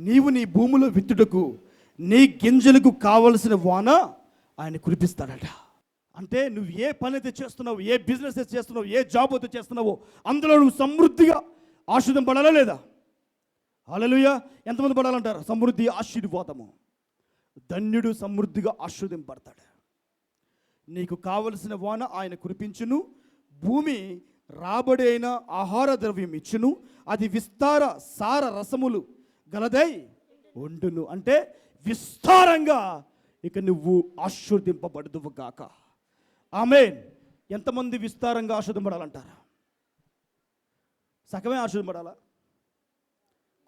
నీవు నీ భూమిలో విత్తుటకు నీ గింజలకు కావలసిన వాన ఆయన కురిపిస్తాడట. అంటే నువ్వు ఏ పని అయితే చేస్తున్నావు, ఏ బిజినెస్ అయితే చేస్తున్నావు, ఏ జాబ్ అయితే చేస్తున్నావో అందులో నువ్వు సమృద్ధిగా ఆశీర్వాదం పడాలా లేదా? హల్లెలూయా. ఎంతమంది పడాలంటారు? సమృద్ధి ఆశీర్వాదము. ధన్యుడు సమృద్ధిగా ఆశీర్వదింపడతాడు. నీకు కావలసిన వాన ఆయన కురిపించును, భూమి రాబడి అయిన ఆహార ద్రవ్యం ఇచ్చును, అది విస్తార సార రసములు గలదై ఉండును. అంటే విస్తారంగా ఇక నువ్వు ఆశీర్వదింపబడుదువు గాక. ఆమేన్. ఎంతమంది విస్తారంగా ఆశీర్వదింపడాలంటారా? సగమే ఆశీర్వదింపడాలా?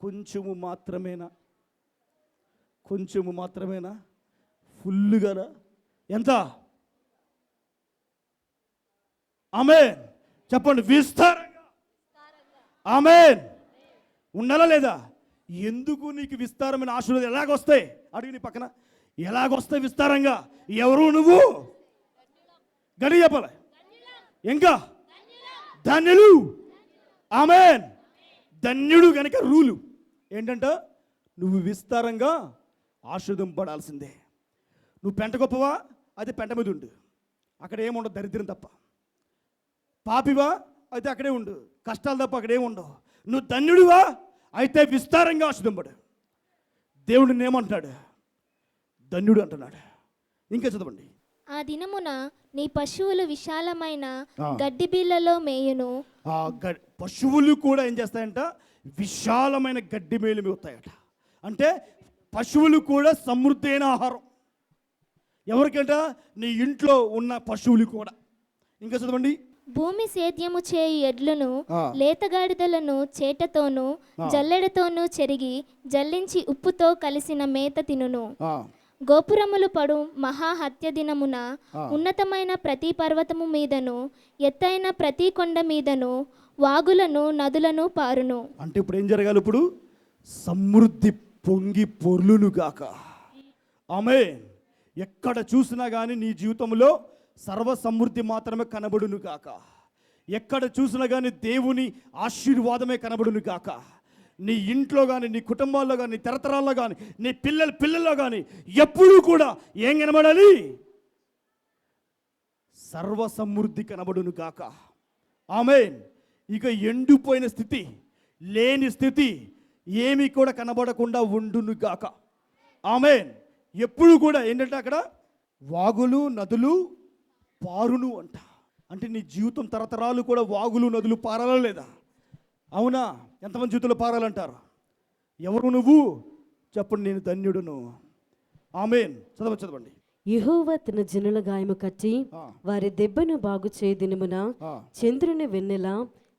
కొంచెము మాత్రమేనా? కొంచెము మాత్రమేనా? ఫుల్లుగా? ఎంత? ఆమేన్. చెప్పండి, విస్తారంగా. ఆమేన్. ఉండాలా లేదా? ఎందుకు నీకు విస్తారమైన ఆశీర్వాదాలు ఎలాగొస్తాయి? అడిగి నీ పక్కన, ఎలాగొస్తాయి విస్తారంగా? ఎవరు నువ్వు? గడి చెప్పాలి. ఇంకా ధన్యులు. ఆమేన్. ధన్యుడు గనుక రూలు ఏంటంట? నువ్వు విస్తారంగా ఆశీర్వదింపడాల్సిందే. నువ్వు పెంట గొప్పవా? అయితే పెంట మీద ఉండు, అక్కడ ఏముండవు, దరిద్రం తప్ప. పాపివా? అయితే అక్కడే ఉండు, కష్టాలు తప్ప అక్కడేముండవు. నువ్వు ధన్యుడివా? అయితే విస్తారంగా ఆశీర్వదింపడు. దేవుడు ఏమంటున్నాడు? ధన్యుడు అంటున్నాడు. ఇంకా చదవండి. ఆ దినమున నీ పశువులు విశాలమైన గడ్డి బిళ్ళలో మేయును. పశువులు కూడా ఏం చేస్తాయంట? విశాలమైన గడ్డి మేలు మేపుతాయట. అంటే పశువులు కూడా సమృద్ధి అయిన ఆహారం. ఎవరికంట? నీ ఇంట్లో ఉన్న పశువులు కూడా. ఇంకా చదవండి. భూమి సేద్యము చేయు ఎడ్లను లేతగాడిదలను చేటతోనూ జల్లెడతోనూ చెరిగి జల్లించి ఉప్పుతో కలిసిన మేత తినును. గోపురములు పడు మహాహత్య దినమున ఉన్నతమైన ప్రతి పర్వతము మీదను ఎత్తైన ప్రతి కొండ మీదను వాగులను నదులను పారును. అంటే ఇప్పుడు ఏం జరగాలి? ఇప్పుడు సమృద్ధి పొంగి పొర్లును గాక. ఆమేన్. ఎక్కడ చూసినా కానీ నీ జీవితంలో సర్వ సమృద్ధి మాత్రమే కనబడును గాక. ఎక్కడ చూసినా కానీ దేవుని ఆశీర్వాదమే కనబడును గాక. నీ ఇంట్లో కానీ, నీ కుటుంబాల్లో కానీ, నీ తరతరాల్లో కానీ, నీ పిల్లల్లో కానీ ఎప్పుడూ కూడా ఏం కనబడాలి? సర్వ సమృద్ధి కనబడును గాక. ఆమేన్. ఇక ఎండిపోయిన స్థితి, లేని స్థితి ఏమీ కూడా కనబడకుండా ఉండును గాక. ఆమేన్. ఎప్పుడు కూడా ఏంటంటే అక్కడ వాగులు నదులు పారును అంట. అంటే నీ జీవితం తరతరాలు కూడా వాగులు నదులు పారాలా లేదా? అవునా? ఎంతమంది జీవితంలో పారాలంటారు? ఎవరు నువ్వు? చెప్పండి, నేను ధన్యుడును. ఆమేన్. చదవండి. యెహోవా తన జనుల గాయము కట్టి వారి దెబ్బను బాగు చేయ దినమున చంద్రుని వెన్నెల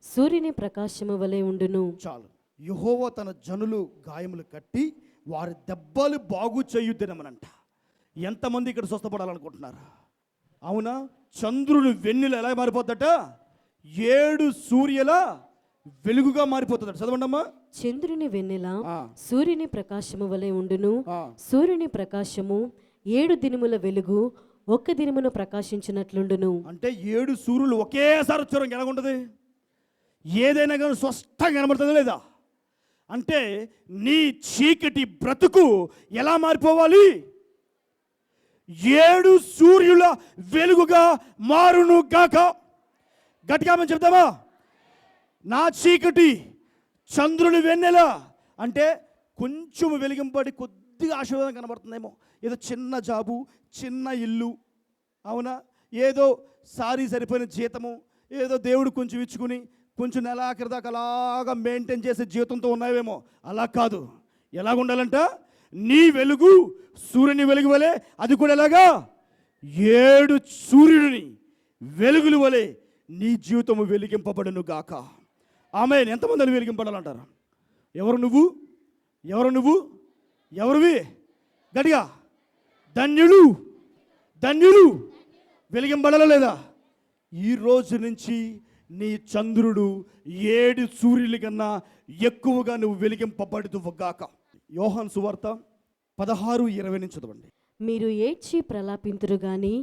సూర్యుని ప్రకాశము వలె ఉండును. చాలు. యెహోవా తన జనులు గాయములు కట్టి వారి దెబ్బలు బాగు చేయు దినమనంట. ఎంతమంది ఇక్కడ స్వస్థపడాలనుకుంటున్నారు? అవునా? చంద్రుని వెన్నెల ఎలా మారిపోద్దట? 7 సూర్యుల వెలుగుగా మారిపోతుందట. చదవండమ్మా. చంద్రుని వెన్నెల సూర్యుని ప్రకాశము వలె ఉండును. సూర్యుని ప్రకాశము 7 దినముల వెలుగు ఒక్క దినమున ప్రకాశించినట్లుండును. అంటే 7 సూర్యులు ఒకేసారి వచ్చారు, ఎలాగుంటుంది? ఏదైనా కానీ స్పష్టంగా కనబడుతుందా లేదా? అంటే నీ చీకటి బ్రతుకు ఎలా మారిపోవాలి? 7 సూర్యుల వెలుగుగా మారును గాక. గట్టిగా మనం చెప్తామా? నా చీకటి చంద్రుని వెన్నెల అంటే కొంచెం వెలిగింపడి కొద్దిగా ఆశీర్వాదం కనబడుతుందేమో. ఏదో చిన్న జాబు, చిన్న ఇల్లు, అవునా? ఏదో సారీ సరిపోయిన జీతము, ఏదో దేవుడు కొంచెం ఇచ్చుకుని కొంచెం నెలాఖరి దాకా అలాగా మెయింటైన్ చేసే జీవితంతో ఉన్నాయేమో. అలా కాదు. ఎలాగుండాలంట? నీ వెలుగు సూర్యుని వెలుగు వలె, అది కూడా ఎలాగా? 7 సూర్యుడిని వెలుగుల వలె నీ జీవితము వెలిగింపబడును గాక. ఆమేన్. ఎంతమంది వెలిగింపడాలంటారు? ఎవరు నువ్వు? ఎవరు నువ్వు? ఎవరివి? గట్టిగా. ధన్యులు. ధన్యులు. వెలిగింపడాలా లేదా? ఈ రోజు నుంచి నీ చంద్రుడు 7 సూర్యుల కన్నా ఎక్కువగా నువ్వు వెలిగింపబడుదువు గాక. యోహాను సువార్త 16:20 నుంచి చదవండి. మీరు ఏడ్చి ప్రలాపింతురు గాని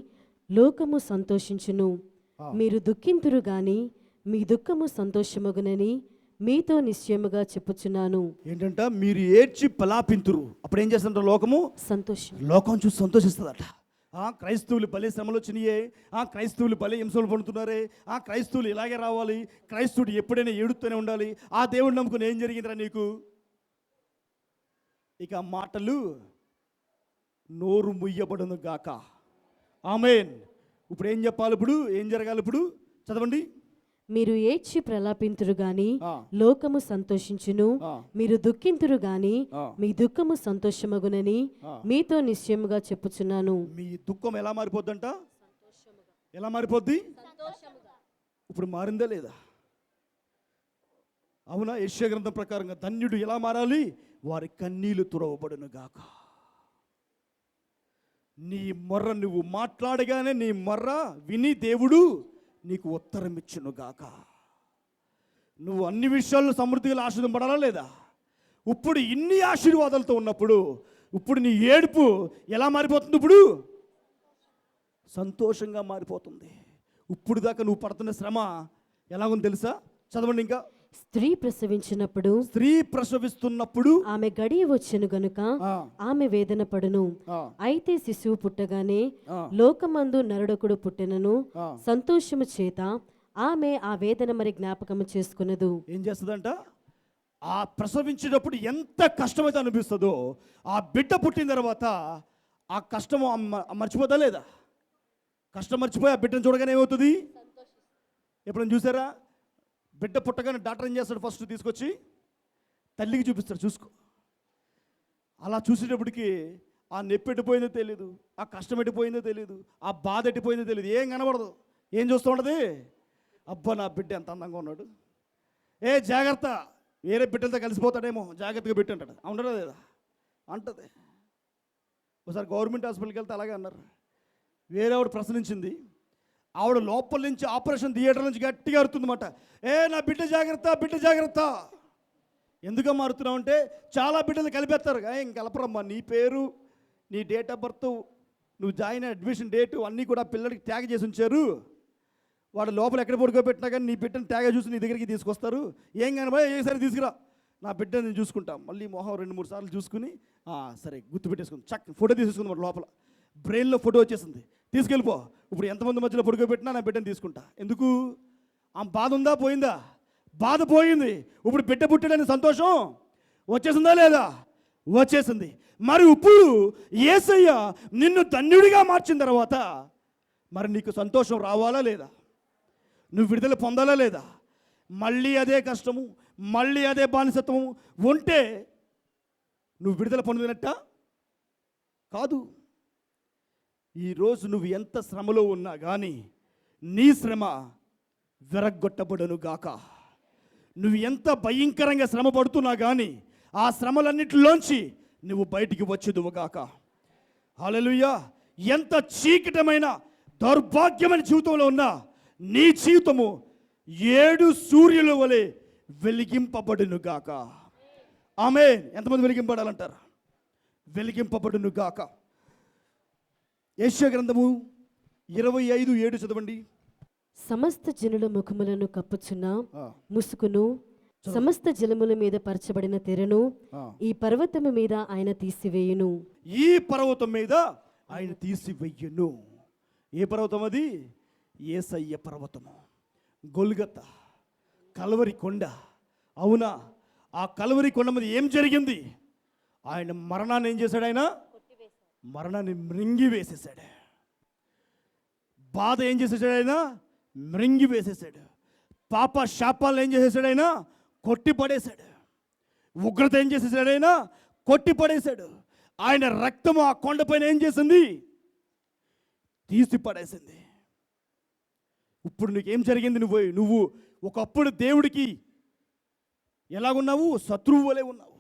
లోకము సంతోషించును, మీరు దుఃఖింతురు గాని మీ దుఃఖము సంతోషమగునని మీతో నిశ్చయముగా చెప్పుచున్నాను. ఏంటంట? మీరు ఏడ్చి ప్రలాపింతురు. అప్పుడు ఏం చేస్తుంటారు? లోకము సంతోషం. లోకం చూసి సంతోషిస్తుందట. క్రైస్తవులు భలే శ్రమలు వచ్చినాయే, క్రైస్తవులు భలే హింసలు పడుతున్నారే, క్రైస్తవులు ఇలాగే రావాలి, క్రైస్తవుడు ఎప్పుడైనా ఏడుతూనే ఉండాలి, ఆ దేవుడు నమ్ముకుని ఏం జరిగిందిరా నీకు? ఇక మాటలు నోరు ముయ్యబడును గాక. ఆమేన్. ఇప్పుడు ఏం చెప్పాలి? ఇప్పుడు ఏం జరగాలి? ఇప్పుడు చదవండి. మీరు ఏడ్చి ప్రలాపింతురు గాని ఆ. లోకము సంతోషించును, ఆ. మీరు దుఃఖింతురు గాని ఆ. మీ దుఃఖము సంతోషమగునని ఆ. మీతో నిశ్చయముగా చెప్పుచున్నాను. మీ దుఃఖం ఎలా మారిపోద్దంట? ఎలా మారిపోద్ది? ఇప్పుడు మారిందా లేదా? అవునా? యెషయా గ్రంథం ప్రకారంగా ధన్యుడు ఎలా మారాలి? వారి కన్నీళ్లు తుడవబడును గాక. నీ మొర్ర నువ్వు మాట్లాడగానే నీ మొర్ర విని దేవుడు నీకు ఉత్తరం ఇచ్చును గాక. నువ్వు అన్ని విషయాల్లో సమృద్ధిగా ఆశీర్వదింపడాలా లేదా? ఇప్పుడు ఇన్ని ఆశీర్వాదాలతో ఉన్నప్పుడు ఇప్పుడు నీ ఏడుపు ఎలా మారిపోతుంది? ఇప్పుడు సంతోషంగా మారిపోతుంది. ఇప్పుడు దాకా నువ్వు పడుతున్న శ్రమ ఎలాగుంది తెలుసా? చదవండి ఇంకా. స్త్రీ ప్రసవించినప్పుడు, స్త్రీ ప్రసవిస్తున్నప్పుడు ఆమె గడియ వచ్చెను గనుక ఆ. ఆమె వేదన పడును. ఆ. అయితే శిశువు పుట్టగానే ఆ. లోకమందు నరుడకుడు పుట్టెనను ఆ. సంతోషము చేత ఆమె ఆ వేదన మరి జ్ఞాపకము చేసుకున్నదు. ఏం చేస్తుందంట? ఆ ప్రసవించేటప్పుడు ఎంత కష్టమైతే అనిపిస్తుందో ఆ బిడ్డ పుట్టిన తర్వాత ఆ కష్టం మర్చిపోతా లేదా? కష్టం మర్చిపోయి ఆ బిడ్డను చూడగానే ఏమవుతుంది? ఎప్పుడైనా చూసారా? బిడ్డ పుట్టగానే డాక్టర్ ఏం చేస్తాడు? ఫస్ట్ తీసుకొచ్చి తల్లికి చూపిస్తాడు, చూసుకో. అలా చూసేటప్పటికి ఆ నొప్పి ఎట్టిపోయిందో తెలియదు, ఆ కష్టం ఎట్టిపోయిందో తెలియదు, ఆ బాధ ఎట్టిపోయిందో తెలియదు, ఏం కనబడదు. ఏం చూస్తూ ఉంటుంది? అబ్బా నా బిడ్డ ఎంత అందంగా ఉన్నాడు, ఏ జాగ్రత్త, వేరే బిడ్డలతో కలిసిపోతాడేమో, జాగ్రత్తగా బిడ్డ అంటాడు. అవునడా లేదా? అంటది. ఒకసారి గవర్నమెంట్ హాస్పిటల్కి వెళ్తే అలాగే అన్నారు. వేరే ఆవిడ ప్రశ్నించింది. ఆవిడ లోపల నుంచి ఆపరేషన్ థియేటర్ నుంచి గట్టిగా అరుతుందన్నమాట, ఏ నా బిడ్డ జాగ్రత్త, బిడ్డ జాగ్రత్త. ఎందుకు మారుతున్నావు అంటే, చాలా బిడ్డలు కలిపేస్తారు. ఇంక కలపరమ్మా, నీ పేరు, నీ డేట్ ఆఫ్ బర్త్, నువ్వు జాయిన్ అడ్మిషన్ డేటు అన్నీ కూడా పిల్లడికి ట్యాగ్ చేసి ఉంచారు. వాడు లోపల ఎక్కడ పడుకోబెట్టినా కానీ నీ బిడ్డను ట్యాగ్ చూసి నీ దగ్గరికి తీసుకొస్తారు. ఏం కానీ భయ ఏసారి తీసుకురా, నా బిడ్డను నేను చూసుకుంటాం. మళ్ళీ మొహం 2-3 సార్లు చూసుకుని సరే గుర్తుపెట్టేసుకుంది, చక్ ఫోటో తీసేసుకుంది. మన లోపల బ్రెయిన్లో ఫోటో వచ్చేసింది, తీసుకెళ్ళిపో. ఇప్పుడు ఎంతమంది మధ్యలో పడుకోబెట్టినా నా బిడ్డను తీసుకుంటా. ఎందుకు? ఆ బాధ ఉందా? పోయిందా? బాధ పోయింది. ఇప్పుడు బిడ్డ పుట్టాడని సంతోషం వచ్చేసిందా లేదా? వచ్చేసింది. మరి ఇప్పుడు యేసయ్య నిన్ను ధన్యుడిగా మార్చిన తర్వాత మరి నీకు సంతోషం రావాలా లేదా? నువ్వు విడుదల పొందాలా లేదా? మళ్ళీ అదే కష్టము, మళ్ళీ అదే బానిసత్వము ఉంటే నువ్వు విడుదల పొందినట్ట కాదు. ఈరోజు నువ్వు ఎంత శ్రమలో ఉన్నా కానీ నీ శ్రమ విరగ్గొట్టబడును గాక. నువ్వు ఎంత భయంకరంగా శ్రమ పడుతున్నా కానీ ఆ శ్రమలన్నిటిలోంచి నువ్వు బయటికి వచ్చేదువు గాక. హల్లెలూయా. ఎంత చీకటమైన దౌర్భాగ్యమైన జీవితంలో ఉన్నా నీ జీవితము 7 సూర్యుల వలె వెలిగింపబడును గాక. ఆమేన్. ఎంతమంది వెలిగింపడాలంటారు? వెలిగింపబడును గాక. యెషయా గ్రంథము 25:7 చదవండి. సమస్త జనుల ముఖములను కప్పుచున్న ముసుకును, సమస్త జలముల మీద పరచబడిన తెరను ఈ పర్వతము మీద ఆయన తీసివేయును. ఈ పర్వతం మీద ఆయన తీసివేయును. ఏ పర్వతం అది? యేసయ్య పర్వతము, గొల్గొతా, కల్వరి కొండ. అవునా? ఆ కల్వరి కొండ మీద ఏం జరిగింది? ఆయన మరణాన్ని ఏం చేశాడు? ఆయన మరణాన్ని మృంగి వేసేసాడు. బాధ ఏం చేసేసాడు? ఆయన మృంగి వేసేసాడు. పాప శాపాలను ఏం చేసేసాడు? ఆయన కొట్టి పడేశాడు. ఉగ్రత ఏం చేసేసాడు? ఆయన కొట్టి పడేశాడు. ఆయన రక్తము ఆ కొండపైన ఏం చేసింది? తీసి పడేసింది. ఇప్పుడు నీకేం జరిగింది? నువ్వు ఒకప్పుడు దేవుడికి ఎలాగున్నావు? శత్రువు వలె ఉన్నావు.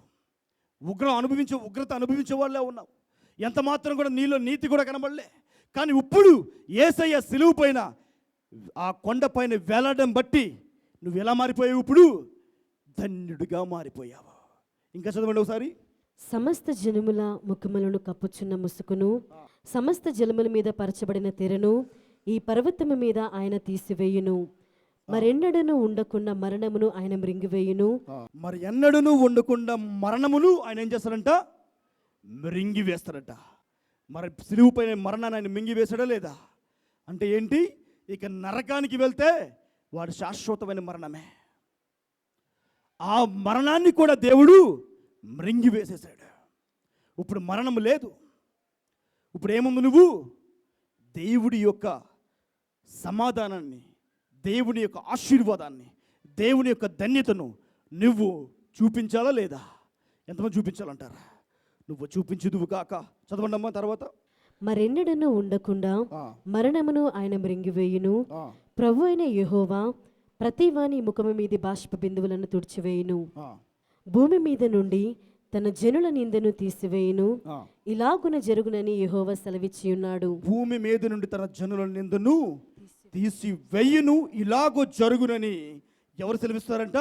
ఉగ్రత అనుభవించే వాళ్ళే ఉన్నావు. ఎంత మాత్రం కూడా నీలో నీతి కూడా కనబడలే. కానీ ఇప్పుడు యేసయ్య సిలువ పైన ఆ కొండ పైన వేలాడడం బట్టి నువ్వు ఎలా మారిపోయావు? ఇప్పుడు ధన్యుడిగా మారిపోయావు. ఇంకా చదవండి ఒకసారి. సమస్త జనముల ముఖములను కప్పుచున్న ముసుకును, సమస్త జలముల మీద పరచబడిన తెరను ఈ పర్వతము మీద ఆయన తీసివేయును. మరెన్నడను ఉండకుండా మరణమును ఆయన మృంగివేయును. మరి ఎన్నడను ఉండకుండా మరణమును ఆయన ఏం చేస్తాడంట? మృంగి వేస్తాడట. మరి సిలువు పైన మరణాన్ని ఆయన మింగి వేసాడా లేదా? అంటే ఏంటి? ఇక నరకానికి వెళ్తే వాడు శాశ్వతమైన మరణమే. ఆ మరణాన్ని కూడా దేవుడు మృంగి వేసేసాడు. ఇప్పుడు మరణం లేదు. ఇప్పుడు ఏముంది? నువ్వు దేవుడి యొక్క సమాధానాన్ని, దేవుని యొక్క ఆశీర్వాదాన్ని, దేవుని యొక్క ధన్యతను నువ్వు చూపించాలా లేదా? ఎంతమంది చూపించాలంటారా? నువ్వు చూపించుదువు కాక. చదవండి అమ్మా తర్వాత. మరెన్నడను ఉండకుండా మరణమును ఆయన మృంగివేయును. ఆ, ప్రభు అయిన యెహోవా ప్రతి వాని ముఖము మీది బాష్ప బిందువులను తుడిచివేయును. ఆ, భూమి మీద నుండి తన జనుల నిందను తీసివేయును. ఆ. ఇలాగున జరుగునని యెహోవా సెలవిచ్చి ఉన్నాడు. భూమి మీద నుండి తన జనుల నిందను తీసివేయును, ఇలాగో జరుగునని ఎవరు సెలవిస్తారంట?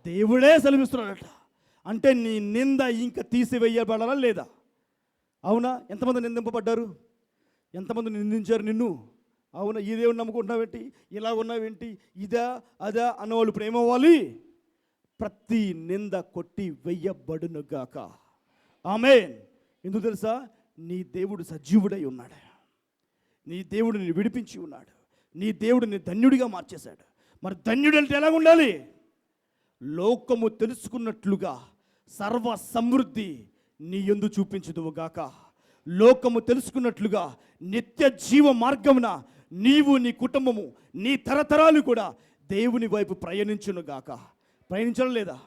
దేవుడే సెలవిస్తున్నాడట. అంటే నీ నింద ఇంకా తీసివేయబడాలా లేదా? అవునా? ఎంతమంది నిందింపబడ్డారు? ఎంతమంది నిందించారు నిన్ను? అవునా? ఈ దేవుని నమ్ముకుంటున్నావేంటి, ఇలా ఉన్నావేంటి, ఇదా అదా అన్నవాళ్ళు ఇప్పుడు ఏమవ్వాలి? ప్రతి నింద కొట్టి వెయ్యబడునుగాక. ఆమేన్. ఎందుకు తెలుసా? నీ దేవుడు సజీవుడై ఉన్నాడు. నీ దేవుడు నిన్ను విడిపించి ఉన్నాడు. నీ దేవుడు నీ ధన్యుడిగా మార్చేశాడు. మరి ధన్యుడు అంటే ఎలా ఉండాలి? లోకము తెలుసుకున్నట్లుగా సర్వ సమృద్ధి నీ యందు చూపించుదువుగాక. లోకము తెలుసుకున్నట్లుగా నిత్య జీవ మార్గమున నీవు, నీ కుటుంబము, నీ తరతరాలు కూడా దేవుని వైపు ప్రయాణించునుగాక. ప్రయాణించడం లేదా?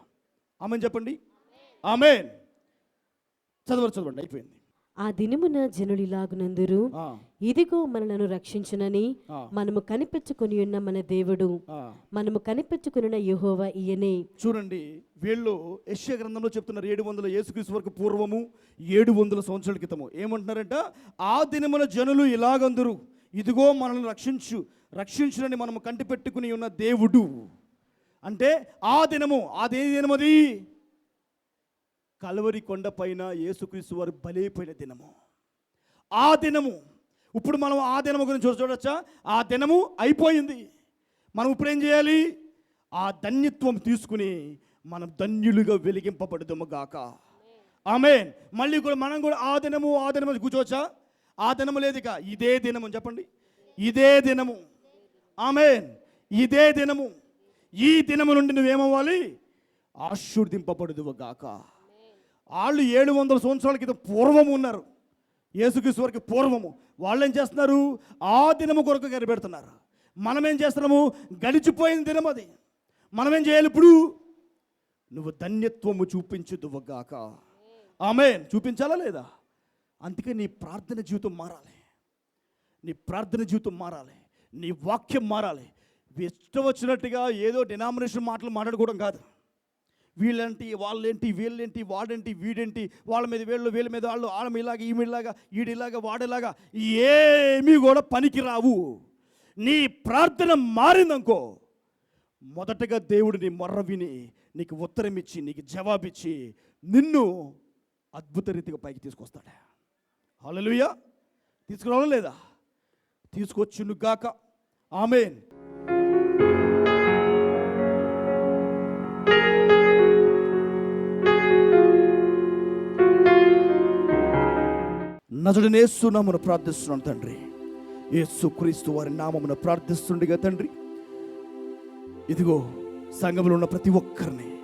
ఆమెన్ చెప్పండి. ఆమెన్. చదవండి. అయిపోయింది. ఆ దినమున జనులిలాగునందురు, ఆ, ఇదిగో మనలను రక్షించునని ఆ. మనము కనిపెట్టుకుని ఉన్న మన దేవుడు, ఆ. మనము కనిపెట్టుకున్న యెహోవా ఈయనే. చూడండి, వీళ్ళు యెషయా గ్రంథంలో చెప్తున్నారు 700 యేసుక్రీస్తు వరకు పూర్వము 700 సంవత్సరాల క్రితము ఏమంటున్నారంట? ఆ దినమున జనులు ఇలాగందురు, ఇదిగో మనల్ని రక్షించునని మనము కంటిపెట్టుకుని ఉన్న దేవుడు. అంటే ఆ దినము, అదే దినమది కల్వరి కొండ పైన యేసుక్రీస్తు వారు బలైపోయిన దినము. ఆ దినము. ఇప్పుడు మనం ఆ దినము గురించి చూడొచ్చా? ఆ దినము అయిపోయింది. మనం ఇప్పుడు ఏం చేయాలి? ఆ ధన్యత్వం తీసుకుని మనం ధన్యులుగా వెలిగింపబడుదుము గాక. ఆమేన్. మళ్ళీ కూడా మనం కూడా ఆ దినము కూర్చోవచ్చా? ఆ దినము లేదు, ఇక ఇదే దినము. చెప్పండి, ఇదే దినము. ఆమేన్. ఇదే దినము. ఈ దినము నుండి నువ్వేమవ్వాలి? ఆశీర్వదింపబడుదువు గాక. వాళ్ళు 700 సంవత్సరాల క్రితం పూర్వము ఉన్నారు, యేసుక్రీస్తు వారికి పూర్వము. వాళ్ళు ఏం చేస్తున్నారు? ఆ దినము కొరకు కనిపెడుతున్నారు. మనం ఏం చేస్తున్నాము? గడిచిపోయిన దినం అది. మనం ఏం చేయాలి ఇప్పుడు? నువ్వు ధన్యత్వము చూపించుదువుగాక. ఆమేన్. చూపించాలా లేదా? అందుకే నీ ప్రార్థన జీవితం మారాలి. నీ ప్రార్థన జీవితం మారాలి. నీ వాక్యం మారాలి. ఇష్టం వచ్చినట్టుగా ఏదో డినామినేషన్ మాటలు మాట్లాడుకోవడం కాదు. వీళ్ళేంటి, వాళ్ళేంటి, వీళ్ళేంటి, వాడేంటి, వీడేంటి, వాళ్ళ మీద వీళ్ళు, వీళ్ళ మీద వాళ్ళు, ఆడమ ఇలాగా, ఈమెలాగా, ఈడిలాగా, వాడేలాగా ఏమీ కూడా పనికి రావు. నీ ప్రార్థన మారిందనుకో, మొదటగా దేవుడు నీ మొర్ర విని నీకు ఉత్తరం ఇచ్చి, నీకు జవాబిచ్చి నిన్ను అద్భుత రీతిగా పైకి తీసుకొస్తాడు. హల్లెలూయా. తీసుకురావడం లేదా? తీసుకొచ్చును గాక. ఆమేన్. నజరుడైన యేసు నామమున ప్రార్థిస్తున్నాను తండ్రి. యేసు క్రీస్తు వారి నామమున ప్రార్థిస్తుండగా తండ్రి, ఇదిగో సంఘంలో ఉన్న ప్రతి ఒక్కరిని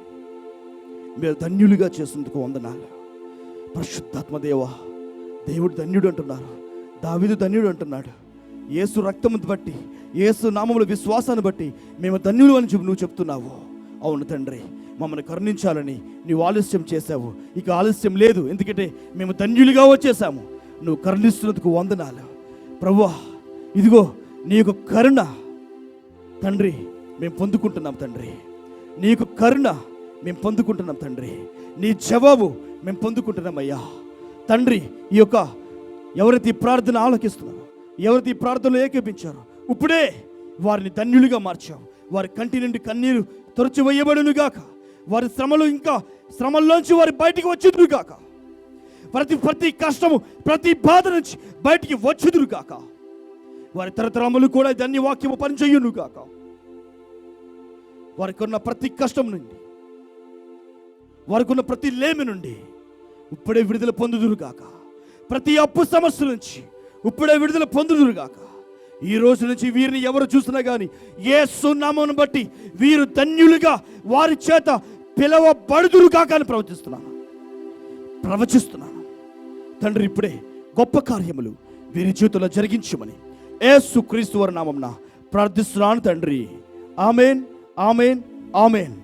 మీరు ధన్యులుగా చేసినందుకు వందనాలు. పరిశుద్ధాత్మ దేవా, దేవుడు ధన్యుడు అంటున్నారు, దావీదు ధన్యుడు అంటున్నాడు. యేసు రక్తమును బట్టి, యేసు నామముల విశ్వాసాన్ని బట్టి మేము ధన్యులు అని నువ్వు చెప్తున్నావు. అవును తండ్రి, మమ్మల్ని కరుణించాలని నీవు ఆలస్యం చేశావు. ఇక ఆలస్యం లేదు, ఎందుకంటే మేము ధన్యులుగా వచ్చేసాము. నువ్వు కరుణిస్తున్నందుకు వందనాలు ప్రభువా. ఇదిగో నీ యొక్క కరుణ తండ్రి మేము పొందుకుంటున్నాం తండ్రి. నీ యొక్క కరుణ మేము పొందుకుంటున్నాం తండ్రి. నీ జవాబు మేము పొందుకుంటున్నామయ్యా తండ్రి. ఈ యొక్క ఎవరైతే ఈ ప్రార్థన ఆలకిస్తున్నారో, ఎవరైతే ఈ ప్రార్థనలో ఏకీపించారో, ఇప్పుడే వారిని ధన్యులుగా మార్చావు. వారి కంటి నుండి కన్నీరు తొరచివేయబడును గాక. వారి శ్రమలు ఇంకా శ్రమల్లోంచి వారి బయటికి వచ్చుదురు గాక. ప్రతి కష్టము, ప్రతి బాధ నుంచి బయటికి వచ్చుదురు గాక. వారి తరతరములు కూడా ధన్యవాక్యము పనిచేయును గాక. వారికి ఉన్న ప్రతి కష్టం నుండి, వారికి ఉన్న ప్రతి లేమి నుండి ఇప్పుడే విడుదల పొందుదురు గాక. ప్రతి అప్పు సమస్య నుంచి ఇప్పుడే విడుదల పొందుదురు గాక. ఈ రోజు నుంచి వీరిని ఎవరు చూసినా కానీ యేసు నామమును బట్టి వీరు ధన్యులుగా వారి చేత పిలవబడుదురు గాక అని ప్రవచిస్తున్నాను తండ్రి. ఇప్పుడే గొప్ప కార్యములు వీరి జీవితంలో జరిగించమని యేసుక్రీస్తు వారి నామమున ప్రార్థిస్తున్నాను తండ్రి. ఆమేన్, ఆమేన్, ఆమేన్.